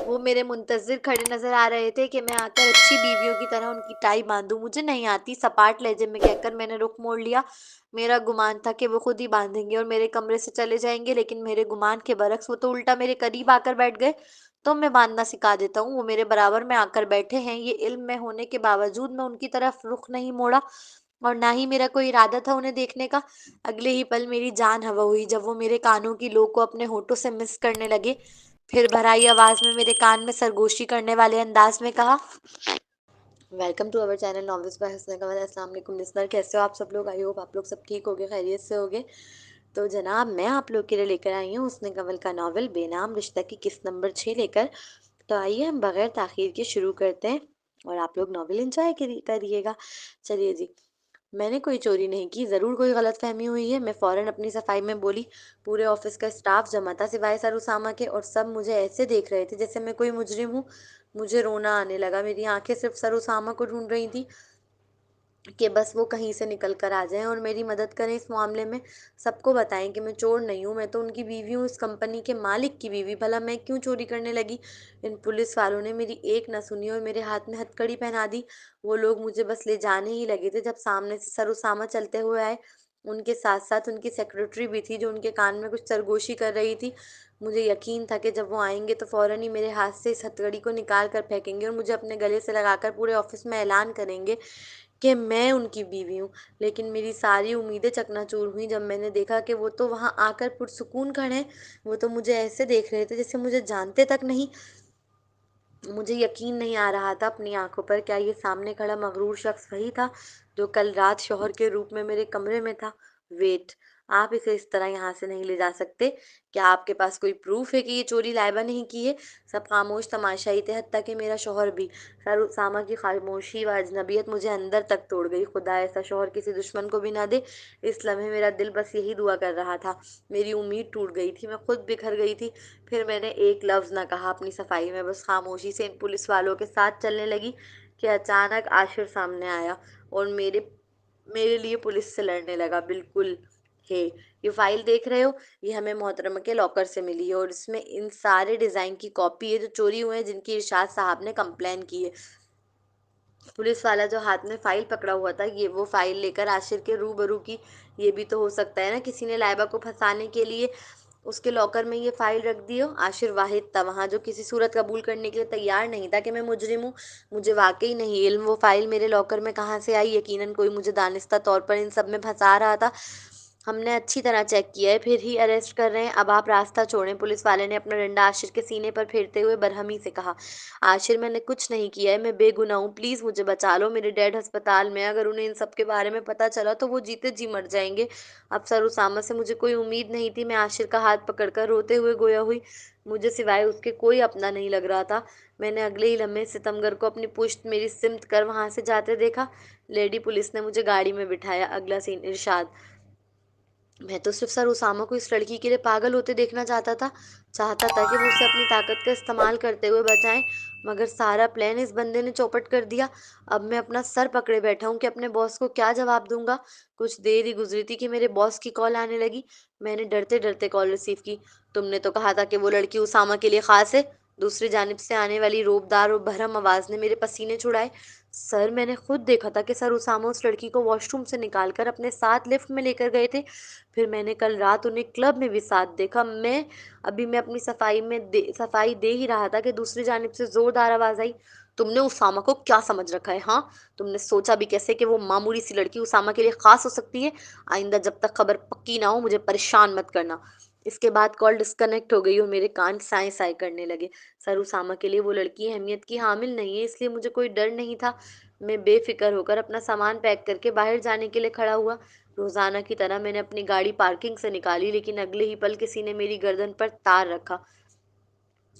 وہ میرے منتظر کھڑے نظر آ رہے تھے کہ میں آ کر اچھی بیویوں کی طرح ان کی ٹائی باندھوں. مجھے نہیں آتی، سپاٹ لہجے میں کہہ کر میں نے رخ موڑ لیا. میرا گمان تھا کہ وہ خود ہی باندھیں گے اور میرے کمرے سے چلے جائیں گے، لیکن میرے گمان کے برعکس وہ تو الٹا میرے قریب آ کر بیٹھ گئے. تو میں باندھنا سکھا دیتا ہوں. وہ میرے برابر میں آ کر بیٹھے ہیں. یہ علم میں ہونے کے باوجود میں ان کی طرف رخ نہیں موڑا اور نہ ہی میرا کوئی ارادہ تھا انہیں دیکھنے کا. اگلے ہی پل میری جان ہوا ہوئی جب وہ میرے کانوں کی لو کو اپنے ہونٹوں سے مس کرنے لگے. پھر بھرائی آواز میں میرے کان میں سرگوشی کرنے والے انداز میں کہا، welcome to our channel novels by Husna Kanwal. السلام علیکم لسنر، کیسے ہو آپ سب لوگ؟ آئی ہوپ آپ لوگ سب ٹھیک ہوگے، خیریت سے ہوگے. تو جناب میں آپ لوگ کے لیے لے کر آئی ہوں حسنہ کنول کا ناول بے نام رشتہ کی قسط نمبر 6 لے کر. تو آئیے ہم بغیر تاخیر کے شروع کرتے ہیں اور آپ لوگ ناول انجوائے کریے گا. چلیے جی. میں نے کوئی چوری نہیں کی، ضرور کوئی غلط فہمی ہوئی ہے. میں فوراً اپنی صفائی میں بولی. پورے آفس کا اسٹاف جمع تھا سوائے سر اسامہ کے، اور سب مجھے ایسے دیکھ رہے تھے جیسے میں کوئی مجرم ہوں. مجھے رونا آنے لگا. میری آنکھیں صرف سر اسامہ کو ڈھونڈ رہی تھیں کہ بس وہ کہیں سے نکل کر آ جائیں اور میری مدد کریں اس معاملے میں. سب کو بتائیں کہ میں چور نہیں ہوں، میں تو ان کی بیوی ہوں، اس کمپنی کے مالک کی بیوی. بھلا میں کیوں چوری کرنے لگی؟ ان پولیس والوں نے میری ایک نہ سنی اور میرے ہاتھ میں ہتھ کڑی پہنا دی. وہ لوگ مجھے بس لے جانے ہی لگے تھے جب سامنے سے سر اسامہ چلتے ہوئے آئے. ان کے ساتھ ساتھ ان کی سیکرٹری بھی تھی جو ان کے کان میں کچھ سرگوشی کر رہی تھی. مجھے یقین تھا کہ جب وہ آئیں گے تو فوراً ہی میرے ہاتھ سے اس ہتھکڑی کو نکال کر پھینکیں گے اور مجھے اپنے گلے سے لگا کر پورے آفس میں اعلان کریں گے کہ میں ان کی بیوی ہوں. لیکن میری ساری امیدیں چکناچور ہوئیں جب میں نے دیکھا کہ وہ تو وہاں آ کر پرسکون کھڑے ہیں. وہ تو مجھے ایسے دیکھ رہے تھے جیسے مجھے جانتے تک نہیں. مجھے یقین نہیں آ رہا تھا اپنی آنکھوں پر. کیا یہ سامنے کھڑا مغرور شخص وہی تھا جو کل رات شوہر کے روپ میں میرے کمرے میں تھا؟ ویٹ، آپ اسے اس طرح یہاں سے نہیں لے جا سکتے. کیا آپ کے پاس کوئی پروف ہے کہ یہ چوری لائبہ نہیں کی ہے؟ سب خاموش تماشائی تھے، حتیٰ کہ میرا شوہر بھی. سر اسامہ کی خاموشی و اجنبیت مجھے اندر تک توڑ گئی. خدا ایسا شوہر کسی دشمن کو بھی نہ دے. اس لمحے میرا دل بس یہی دعا کر رہا تھا. میری امید ٹوٹ گئی تھی، میں خود بکھر گئی تھی. پھر میں نے ایک لفظ نہ کہا اپنی صفائی میں، بس خاموشی سے ان پولیس والوں کے ساتھ چلنے لگی کہ اچانک عاشر سامنے آیا اور میرے لیے پولیس سے لڑنے لگا. بالکل ہے، یہ فائل دیکھ رہے ہو؟ یہ ہمیں محترمہ کے لاکر سے ملی ہے اور اس میں ان سارے ڈیزائن کی کاپی ہے جو چوری ہوئے ہیں، جن کی ارشاد صاحب نے کمپلین کی ہے. پولیس والا جو ہاتھ میں فائل پکڑا ہوا تھا یہ وہ فائل لے کر عاشر کے روبرو کی. یہ بھی تو ہو سکتا ہے نا کسی نے لائبہ کو پھنسانے کے لیے اس کے لاکر میں یہ فائل رکھ دی ہو. عاشر واحد تھا وہاں جو کسی صورت قبول کرنے کے لیے تیار نہیں تھا کہ میں مجرم ہوں. مجھے واقعی نہیں علم وہ فائل میرے لاکر میں کہاں سے آئی. یقیناً کوئی مجھے دانستہ طور پر ان سب میں پھنسا رہا تھا. ہم نے اچھی طرح چیک کیا ہے، پھر ہی اریسٹ کر رہے ہیں. اب آپ راستہ چھوڑیں. پولیس والے نے اپنا ڈنڈا عاشر کے سینے پر پھیرتے ہوئے برہمی سے کہا. عاشر، میں نے کچھ نہیں کیا ہے، میں بے گناہ ہوں. پلیز مجھے بچا لو. میرے ڈیڈ ہسپتال میں، اگر انہیں ان سب کے بارے میں پتہ چلا تو وہ جیتے جی مر جائیں گے. اب سر اسامہ سے مجھے کوئی امید نہیں تھی. میں عاشر کا ہاتھ پکڑ کر روتے ہوئے گویا ہوئی. مجھے سوائے اس کے کوئی اپنا نہیں لگ رہا تھا. میں نے اگلے ہی لمحے ستمگر کو اپنی پشت میری سمت کر وہاں سے جاتے دیکھا. لیڈی پولیس نے مجھے گاڑی میں بٹھایا. اگلا سین ارشاد. میں تو صرف سر اسامہ کو اس لڑکی کے لیے پاگل ہوتے دیکھنا چاہتا تھا کہ وہ اسے اپنی طاقت کا استعمال کرتے ہوئے بچائیں، مگر سارا پلان اس بندے نے چوپٹ کر دیا. اب میں اپنا سر پکڑے بیٹھا ہوں کہ اپنے باس کو کیا جواب دوں گا. کچھ دیر ہی گزری تھی کہ میرے باس کی کال آنے لگی. میں نے ڈرتے ڈرتے کال ریسیو کی. تم نے تو کہا تھا کہ وہ لڑکی اسامہ کے لیے خاص ہے. دوسری جانب سے آنے والی روبدار اور بھرم آواز نے میرے پسینے چھڑائے. سر، میں نے خود دیکھا تھا کہ سر اسامہ اس لڑکی کو واش روم سے نکال کر اپنے ساتھ لفٹ میں لے کر گئے تھے. پھر میں نے کل رات انہیں کلب میں بھی ساتھ دیکھا. ابھی میں اپنی صفائی دے ہی رہا تھا کہ دوسری جانب سے زوردار آواز آئی. تم نے اسامہ کو کیا سمجھ رکھا ہے؟ ہاں، تم نے سوچا بھی کیسے کہ وہ معمولی سی لڑکی اسامہ کے لیے خاص ہو سکتی ہے؟ آئندہ جب تک خبر پکی نہ ہو مجھے پریشان مت کرنا. اس کے بعد کال ڈسکنیکٹ ہو گئی اور میرے کان سائیں سائیں کرنے لگے. سر اسامہ کے لیے وہ لڑکی اہمیت کی حامل نہیں ہے، اس لیے مجھے کوئی ڈر نہیں تھا. میں بے فکر ہو کر اپنا سامان پیک کر کے باہر جانے کے لیے کھڑا ہوا. روزانہ کی طرح میں نے اپنی گاڑی پارکنگ سے نکالی، لیکن اگلے ہی پل کسی نے میری گردن پر تار رکھا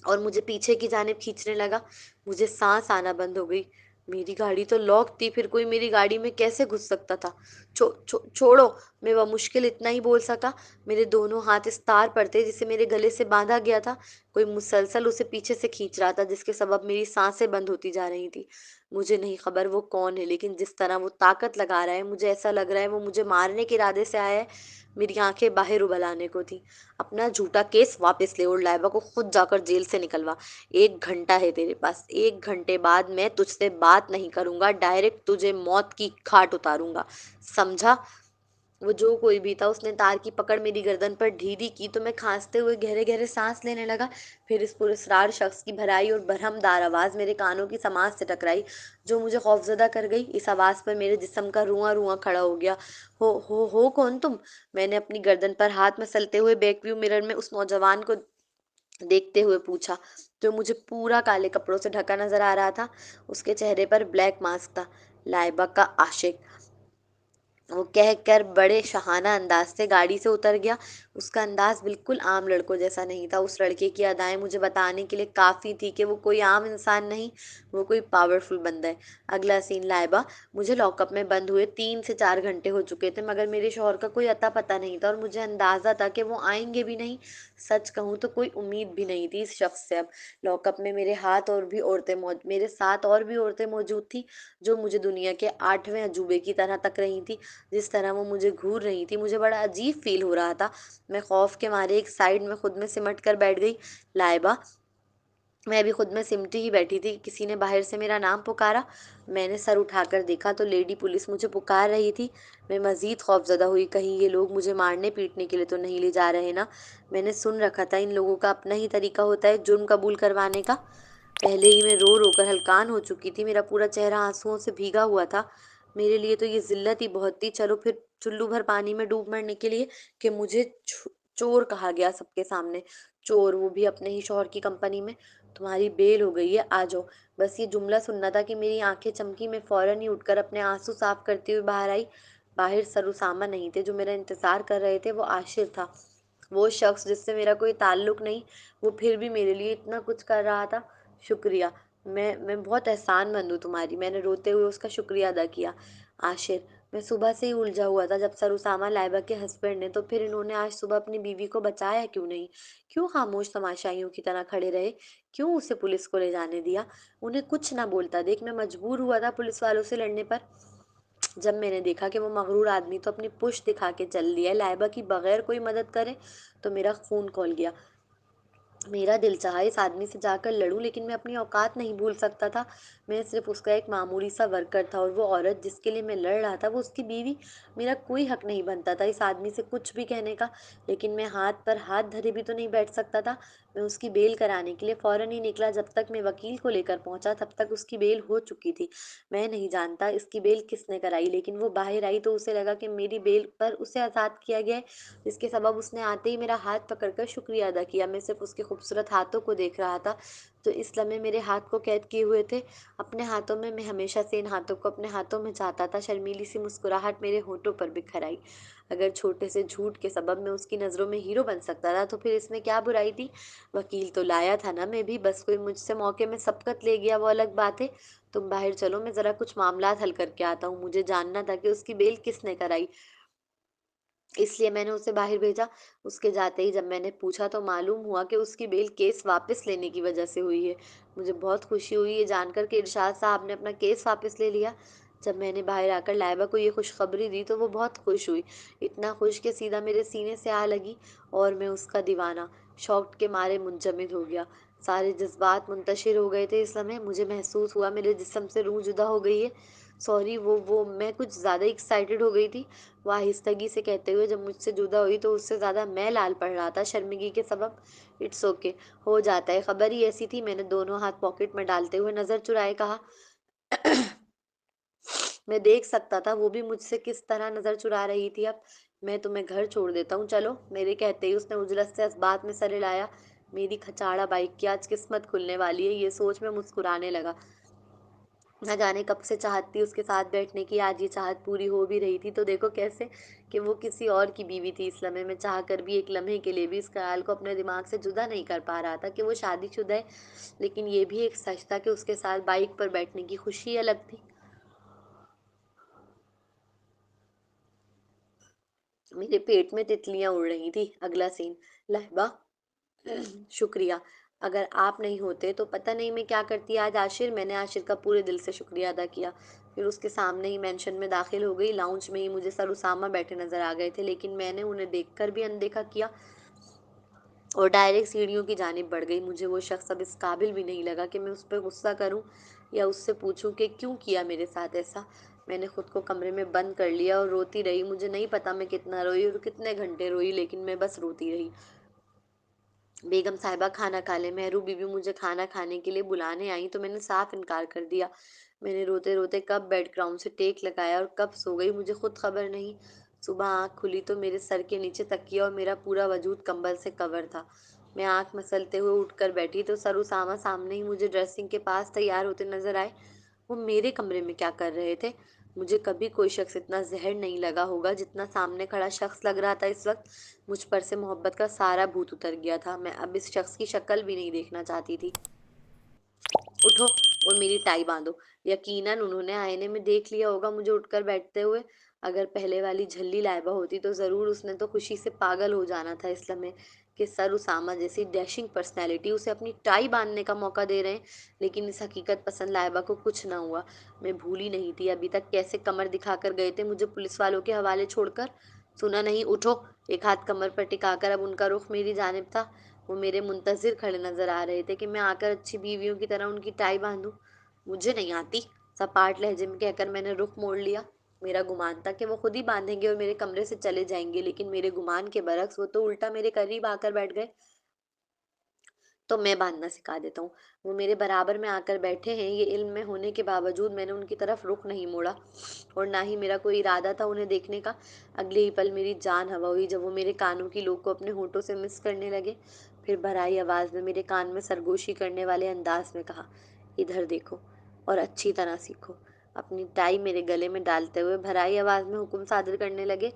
اور مجھے پیچھے کی جانب کھینچنے لگا. مجھے سانس آنا بند ہو گئی. میری گاڑی تو لاک تھی، پھر کوئی میری گاڑی میں کیسے گھس سکتا تھا؟ چھوڑو، میں بمشکل اتنا ہی بول سکا. میرے دونوں ہاتھ اس تار پر تھے جسے میرے گلے سے باندھا گیا تھا. کوئی مسلسل اسے پیچھے سے کھینچ رہا تھا جس کے سبب میری سانسیں بند ہوتی جا رہی تھی. مجھے نہیں خبر وہ کون ہے، لیکن جس طرح وہ طاقت لگا رہا ہے مجھے ایسا لگ رہا ہے وہ مجھے مارنے کے ارادے سے آیا ہے. मेरी आंखें बाहर उबल आने को थी। अपना झूठा केस वापस ले और लाइबा को खुद जाकर जेल से निकलवा। 1 घंटा है तेरे पास, 1 घंटे बाद मैं तुझसे बात नहीं करूंगा, डायरेक्ट तुझे मौत की घाट उतारूंगा, समझा? वो जो कोई भी था उसने तार की पकड़ मेरी गर्दन पर ढीली की तो मैं खांसते हुए गहरे गहरे सांस लेने लगा। फिर इस पुरस्कार शख्स की भराई और भरमदार आवाज मेरे कानों की समाज से टकराई, जो मुझे खौफजदा कर गई। इस आवाज पर मेरे जिस्म का रुआं रुआं खड़ा हो गया। हो कौन तुम? मैंने अपनी गर्दन पर हाथ मसलते हुए बैकव्यू मिरर में उस नौजवान को देखते हुए पूछा, जो मुझे पूरा काले कपड़ों से ढका नजर आ रहा था। उसके चेहरे पर ब्लैक मास्क था। लाइबा का आशिक, वो कहकर बड़े शहाना अंदाज से गाड़ी से उतर गया। उसका अंदाज बिल्कुल आम लड़कों जैसा नहीं था। उस लड़के की अदाएं मुझे बताने के लिए काफी थी कि वो कोई आम इंसान नहीं, वो कोई पावरफुल बंदा है। अगला सीन, लाइबा। मुझे लॉकअप में बंद हुए 3 से 4 घंटे हो चुके थे, मगर मेरे शौहर का कोई अता पता नहीं था और मुझे अंदाजा था कि वो आएंगे भी नहीं। सच कहूँ तो कोई उम्मीद भी नहीं थी इस शख्स से अब। लॉकअप में मेरे साथ और भी औरतें मौजूद थी, जो मुझे दुनिया के 8वें अजूबे की तरह तक रही थी। जिस तरह वो मुझे घूर रही थी, मुझे बड़ा अजीब फील हो रहा था। मैं खौफ के मारे एक साइड में खुद में सिमट कर बैठ गई। लाइबा, मैं अभी खुद में सिमटी ही बैठी थी, किसी ने बाहर से मेरा नाम पुकारा। मैंने सर उठाकर देखा तो लेडी पुलिस मुझे पुकार रही थी। मैं मजीद खौफजदा हुई, कहीं ये लोग मुझे मारने पीटने के लिए तो नहीं ले जा रहे ना। मैंने सुन रखा था इन लोगों का अपना ही तरीका होता है जुर्म कबूल करवाने का। पहले ही मैं रो रो कर हलकान हो चुकी थी, मेरा पूरा चेहरा आंसुओं से भीगा हुआ था। मेरे लिए तो ये जिल्लत ही बहुत थी, चलो फिर चुल्लू भर पानी में डूब मरने के लिए, कि मुझे चोर कहा गया सबके सामने। चोर, वो भी अपने ही शौहर की कंपनी में। तुम्हारी बेल हो गई है, आ जाओ। बस ये जुमला सुनना था कि मेरी आंखें चमकी। मैं फौरन ही उठकर अपने आंसू साफ करते हुए बाहर आई। बाहर सरुसामा नहीं थे जो मेरा इंतजार कर रहे थे, वो आशिर था। वो शख्स जिससे मेरा कोई ताल्लुक नहीं, वो फिर भी मेरे लिए इतना कुछ कर रहा था। शुक्रिया, मैं बहुत एहसानमंद हूँ तुम्हारी। मैंने रोते हुए उसका शुक्रिया अदा किया। आशिर, मैं सुबह से ही उलझा हुआ था। जब सर उसामा लाइबा के हस्बैंड ने, तो फिर इन्होंने आज सुबह अपनी बीवी को बचाया क्यों नहीं? क्यों खामोश तमाशाइयों की तरह खड़े रहे? क्यों उसे पुलिस को ले जाने दिया? उन्हें कुछ ना बोलता देख मैं मजबूर हुआ था पुलिस वालों से लड़ने पर। जब मैंने देखा कि वो मगरूर आदमी तो अपनी पुश दिखा के चल दिया, लाइबा की बगैर कोई मदद करे, तो मेरा खून खौल गया। मेरा दिल चाहा इस आदमी से जाकर लड़ूं, लेकिन मैं अपनी औकात नहीं भूल सकता था। मैं सिर्फ उसका एक मामूली सा वर्कर था, और वो औरत जिसके लिए मैं लड़ रहा था वो उसकी बीवी। मेरा कोई हक नहीं बनता था इस आदमी से कुछ भी कहने का, लेकिन मैं हाथ पर हाथ धरे भी तो नहीं बैठ सकता था। मैं उसकी बेल कराने के लिए फौरन ही निकला। जब तक मैं वकील को लेकर पहुंचा तब तक उसकी बेल हो चुकी थी। मैं नहीं जानता इसकी बेल किसने कराई, लेकिन वो बाहर आई तो उसे लगा कि मेरी बेल पर उसे आज़ाद किया गया है, जिसके सबब उसने आते ही मेरा हाथ पकड़कर शुक्रिया अदा किया। मैं सिर्फ उसके खूबसूरत हाथों को देख रहा था, जो इस लम्हे मेरे हाथ को कैद किए हुए थे अपने हाथों में। मैं हमेशा से इन हाथों को अपने हाथों में चाहता था। शर्मीली सी मुस्कुराहट मेरे होठों पर बिखर आई। अगर छोटे से झूठ के सबब मैं उसकी नज़रों में हीरो बन सकता था, तो फिर इसमें क्या बुराई थी? वकील तो लाया था ना मैं भी, बस कोई मुझसे मौके में सबकत ले गया वो अलग बात है। तुम बाहर चलो, मैं जरा कुछ मामलात हल करके आता हूँ। मुझे जानना था कि उसकी बेल किसने कराई, इसलिए मैंने उसे बाहर भेजा। उसके जाते ही जब मैंने पूछा तो मालूम हुआ कि उसकी बेल केस वापस लेने की वजह से हुई है। मुझे बहुत खुशी हुई ये जानकर कि इरशाद साहब ने अपना केस वापस ले लिया। जब मैंने बाहर आकर लाइबा को ये खुशखबरी दी तो वो बहुत खुश हुई, इतना खुश कि सीधा मेरे सीने से आ लगी, और मैं उसका दीवाना शौक के मारे मुंजमद हो गया। सारे जज्बात मुंतशिर हो गए थे इस लम्हे। मुझे महसूस हुआ मेरे जिस्म से रूह जुदा हो गई है। सॉरी, वो मैं कुछ ज़्यादा एक्साइटेड हो गई थी, वो आहिस्तगी से कहते हुए। जब मुझसे जुदा हुई तो उससे ज़्यादा मैं लाल पड़ रहा था शर्मिंदगी के सबब। इट्स ओके, हो जाता है, खबर ही ऐसी थी। मैंने दोनों हाथ पॉकेट में डालते हुए नजर चुराए कहा। मैं देख सकता था वो भी मुझसे किस तरह नजर चुरा रही थी अब। मैं तुम्हें घर छोड़ देता हूँ, चलो, मेरे कहते ही उसने उजलत से इस बात में सर हिलाया। मेरी खचाड़ा बाइक की आज किस्मत खुलने वाली है, ये सोच में मुस्कुराने लगा। न जाने कब से चाहत थी उसके साथ बैठने की, आज ये चाहत पूरी हो भी रही थी। तो देखो कैसे कि वो किसी और की बीवी थी। इस लम्हे में चाह कर भी, एक लम्हे के लिए भी इस ख्याल को अपने दिमाग से जुदा नहीं कर पा रहा था कि वो शादीशुदा है। लेकिन ये भी एक सच था कि उसके साथ बाइक पर बैठने की खुशी अलग थी। मेरे पेट में तितलियां उड़ रही थी। अगला सीन, लाइबा। शुक्रिया, अगर आप नहीं होते तो पता नहीं मैं क्या करती आज आशिर। मैंने आशिर का पूरे दिल से शुक्रिया अदा किया। फिर उसके सामने ही मेंशन में दाखिल हो गई। लाउंज में ही मुझे सर उसामा बैठे नजर आ गए थे, लेकिन मैंने उन्हें देखकर भी अनदेखा किया और डायरेक्ट सीढ़ियों की जानिब बढ़ गई। मुझे वो शख्स अब इस काबिल भी नहीं लगा कि मैं उस पर गुस्सा करूं या उससे पूछूं कि क्यों किया मेरे साथ ऐसा। मैंने खुद को कमरे में बंद कर लिया और रोती रही। मुझे नहीं पता मैं कितना रोई और कितने घंटे रोई, लेकिन मैं बस रोती रही। बेगम साहिबा खाना खा ले। मेहरू बीबी मुझे खाना खाने के लिए बुलाने आई तो मैंने साफ इनकार कर दिया। मैंने रोते रोते कब बेड ग्राउंड से टेक लगाया और कब सो गई मुझे खुद खबर नहीं। सुबह आंख खुली तो मेरे सर के नीचे तकिया और मेरा पूरा वजूद कंबल से कवर था। मैं आंख मसलते हुए उठकर बैठी तो सर उसामा सामने ही मुझे ड्रेसिंग के पास तैयार होते नजर आए। वो मेरे कमरे में क्या कर रहे थे? मुझे कभी कोई शख्स इतना जहर नहीं लगा होगा जितना सामने खड़ा शख्स लग रहा था इस वक्त। मुझ पर से मोहब्बत का सारा भूत उतर गया था। मैं अब इस शख्स की शक्ल भी नहीं देखना चाहती थी। उठो और मेरी टाई बांधो। यकीनन उन्होंने आईने में देख लिया होगा मुझे उठकर बैठते हुए। अगर पहले वाली झल्ली लाइबा होती तो जरूर उसने तो खुशी से पागल हो जाना था इस लम्हे कि सर उसामा जैसी डैशिंग पर्सनैलिटी उसे अपनी टाई बांधने का मौका दे रहे हैं। लेकिन इस हकीकत पसंद लाइबा को कुछ ना हुआ। मैं भूली नहीं थी अभी तक कैसे कमर दिखाकर गए थे मुझे पुलिस वालों के हवाले छोड़कर। सुना नहीं? उठो। एक हाथ कमर पर टिकाकर अब उनका रुख मेरी जानिब था। वो मेरे मुंतजिर खड़े नजर आ रहे थे कि मैं आकर अच्छी बीवियों की तरह उनकी टाई बांधूं। मुझे नहीं आती, सपाट लहजे में कहकर मैंने रुख मोड़ लिया। मेरा गुमान था कि वो खुद ही बांधेंगे और मेरे कमरे से चले जाएंगे, लेकिन मेरे गुमान के बरक्स वो तो उल्टा मेरे करीब आकर बैठ गए। तो मैं बांधना सिखा देता हूँ। वो मेरे बराबर में आकर बैठे हैं, ये इल्म में होने के बावजूद मैंने उनकी तरफ रुख नहीं मोड़ा और ना ही मेरा कोई इरादा था उन्हें देखने का। अगले ही पल मेरी जान हवा हुई जब वो मेरे कानों की लौ को अपने होठों से मिस करने लगे। फिर भराई आवाज में मेरे कान में सरगोशी करने वाले अंदाज में कहा, इधर देखो और अच्छी तरह सीखो। अपनी टाई मेरे गले में डालते हुए भराई आवाज में हुक्म सादर करने लगे,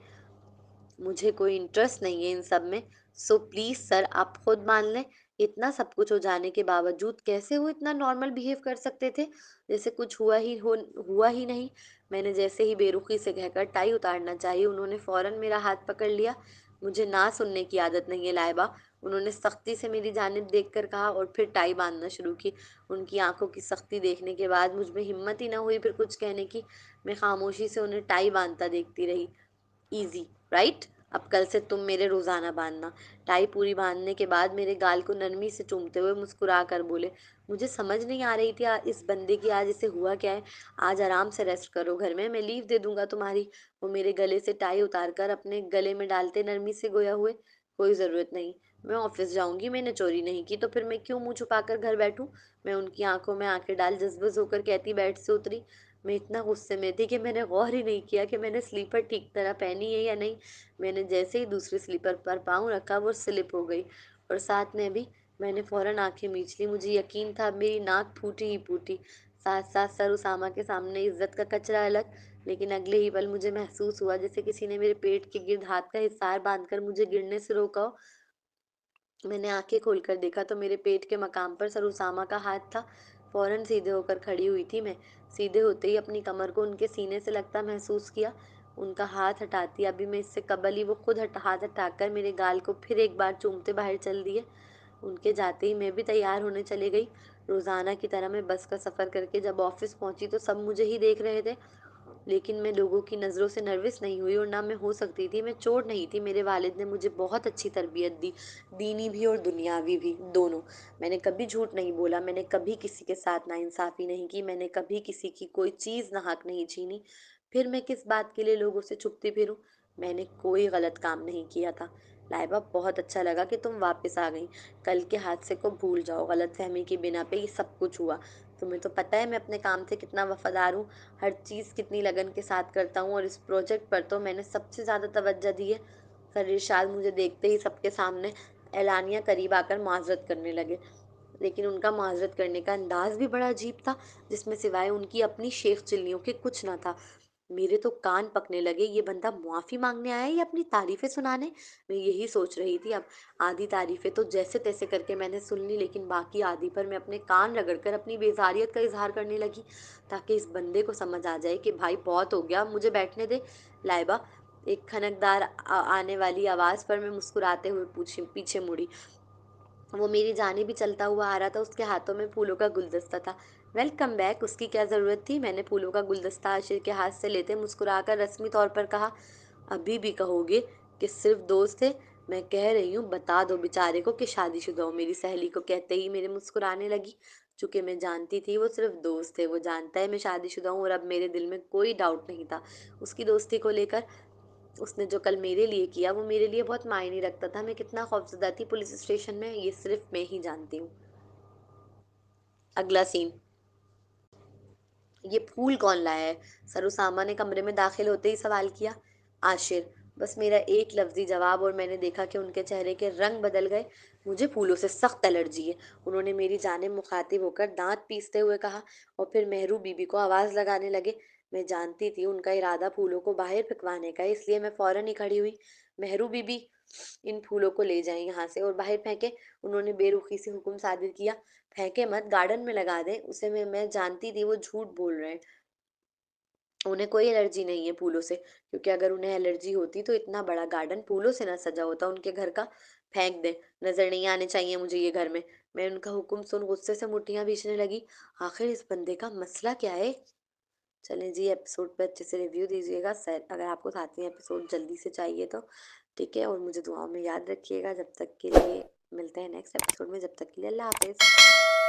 मुझे कोई इंटरेस्ट नहीं है इन सब में, सो प्लीज सर आप खुद मान लें। इतना सब कुछ हो जाने के बावजूद कैसे वो इतना नॉर्मल बिहेव कर सकते थे, जैसे कुछ हुआ ही नहीं। मैंने जैसे ही बेरुखी से कहकर टाई उतारना चाहिए उन्होंने फौरन मेरा हाथ पकड़ लिया। मुझे ना सुनने की आदत नहीं है लाइबा, उन्होंने सख्ती से मेरी जानिब देखकर कहा और फिर टाई बांधना शुरू की। उनकी आंखों की सख्ती देखने के बाद मुझ में हिम्मत ही ना हुई फिर कुछ कहने की। मैं खामोशी से उन्हें टाई बांधता देखती रही। Easy, right? अब कल से तुम मेरे रोजाना बांधना। टाई पूरी बांधने के बाद मेरे गाल को नरमी से चूमते हुए मुस्कुरा कर बोले, मुझे समझ नहीं आ रही थी इस बंदे की आज इसे हुआ क्या है। आज आराम से रेस्ट करो घर में, मैं लीव दे दूंगा तुम्हारी। वो मेरे गले से टाई उतार कर अपने गले में डालते नरमी से गोया हुए, कोई जरूरत नहीं, मैं ऑफिस जाऊंगी, मैंने चोरी नहीं की तो फिर मैं क्यों मुंह छुपाकर घर बैठूं। मैं उनकी आंखों में आंखें डाल जज्बज होकर कहती बेड से उतरी। मैं इतना गुस्से में थी कि मैंने गौर ही नहीं किया कि मैंने स्लीपर ठीक तरह पहनी है या नहीं। मैंने जैसे ही दूसरे स्लीपर पर पाँव रखा वो स्लिप हो गई और साथ में भी मैंने फौरन आंखें मीच ली। मुझे यकीन था अब मेरी नाक फूटी ही फूटी। साथ साथ सर उसामा के सामने इज्जत का कचरा अलग। लेकिन अगले ही पल मुझे महसूस हुआ जैसे किसी ने मेरे पेट के गिर्द हाथ का हिसार बांधकर मुझे गिरने से रोका हो। मैंने आंखें खोलकर देखा तो मेरे पेट के मकाम पर सर उसामा का हाथ था। फौरन सीधे होकर खड़ी हुई थी मैं। सीधे होते ही अपनी कमर को उनके सीने से लगता महसूस किया। उनका हाथ हटाती अभी मैं इससे कबल ही वो खुद हाथ हटाकर मेरे गाल को फिर एक बार चूमते बाहर चल दिए। उनके जाते ही मैं भी तैयार होने चली गई। रोजाना की तरह मैं बस का सफर करके जब ऑफिस पहुंची तो सब मुझे ही देख रहे थे, लेकिन मैं लोगों की नज़रों से नर्वस नहीं हुई और ना मैं हो सकती थी। मैं चोर नहीं थी। मेरे वालिद ने मुझे बहुत अच्छी तरबियत दी, दीनी भी और दुनियावी भी दोनों। मैंने कभी झूठ नहीं बोला, मैंने कभी किसी के साथ नाइंसाफ़ी नहीं की, मैंने कभी किसी की कोई चीज़ नाहक नहीं छीनी। फिर मैं किस बात के लिए लोगों से छुपती फिरूं? मैंने कोई गलत काम नहीं किया था। लाइबा बहुत अच्छा लगा कि तुम वापस आ गई। कल के हादसे को भूल जाओ, गलत फहमी की बिना पे ये सब कुछ हुआ। तुम्हें तो पता है मैं अपने काम से कितना वफादार हूँ, हर चीज़ कितनी लगन के साथ करता हूँ और इस प्रोजेक्ट पर तो मैंने सबसे ज़्यादा तवज्जो दी है। फिर इरशाद मुझे देखते ही सबके सामने एलानिया करीब आकर माजरत करने लगे, लेकिन उनका माजरत करने का अंदाज भी बड़ा अजीब था जिसमें सिवाय उनकी अपनी शेख चिल्लियों के कुछ ना था। मेरे तो कान पकने लगे, ये बंदा मुआफ़ी मांगने आया है या अपनी तारीफें सुनाने। मैं यही सोच रही थी अब। आधी तारीफें तो जैसे तैसे करके मैंने सुन ली, लेकिन बाकी आधी पर मैं अपने कान रगड़कर अपनी बेजारियत का इजहार करने लगी ताकि इस बंदे को समझ आ जाए कि भाई बहुत हो गया, मुझे बैठने दे। लाइबा, एक खनकदार आने वाली आवाज़ पर मैं मुस्कुराते हुए पूछी पीछे मुड़ी। वो मेरी जाने भी चलता हुआ आ रहा था, उसके हाथों में फूलों का गुलदस्ता था। वेलकम बैक, उसकी क्या ज़रूरत थी? मैंने फूलों का गुलदस्ता आशिर के हाथ से लेते मुस्कुराकर रस्मी तौर पर कहा। अभी भी कहोगे कि सिर्फ दोस्त थे? मैं कह रही हूँ बता दो बेचारे को कि शादीशुदा हूँ। मेरी सहेली को कहते ही मेरे मुस्कुराने लगी। चूंकि मैं जानती थी वो सिर्फ दोस्त थे, वो जानता है मैं शादीशुदा हूँ और अब मेरे दिल में कोई डाउट नहीं था उसकी दोस्ती को लेकर। उसने जो कल मेरे लिए किया वो मेरे लिए बहुत मायने रखता था। मैं कितना खौफजदा थी पुलिस स्टेशन में, ये सिर्फ मैं ही जानती हूँ। अगला सीन। ये फूल कौन लाया है? सरुसामा ने कमरे में दाखिल होते ही सवाल किया। आशिर। बस मेरा एक लफ्जी जवाब और मैंने देखा कि उनके चेहरे के रंग बदल गए। मुझे फूलों से सख्त एलर्जी है, उन्होंने मेरी जानिब मुखातिब होकर दांत पीसते हुए कहा। और फिर मेहरू बीबी को आवाज लगाने लगे। मैं जानती थी उनका इरादा फूलों को बाहर फेंकवाने का, इसलिए मैं फौरन ही खड़ी हुई। मेहरू बीबी, इन फूलों को ले जाएं यहाँ से और बाहर फेंके, उन्होंने बेरुखी से हुक्म सादिर किया। फेंके मत, गार्डन में लगा दें उसे। मैं जानती थी वो झूठ बोल रहे हैं, उन्हें कोई एलर्जी नहीं है फूलों से, क्योंकि अगर उन्हें एलर्जी होती तो इतना बड़ा गार्डन फूलों से ना सजा होता उनके घर का। फेंक दे, नजर नहीं आने चाहिए मुझे ये घर में। मैं उनका हुक्म सुन गुस्से से मुट्ठियां भींचने लगी। आखिर इस बंदे का मसला क्या है? चलें जी, एपिसोड पे अच्छे से रिव्यू दीजिएगा सर, अगर आपको साथ में एपिसोड जल्दी से चाहिए तो। ठीक है, और मुझे दुआओं में याद रखिएगा। जब तक के लिए मिलते हैं नेक्स्ट एपिसोड में, जब तक के लिए अल्लाह हाफिज़।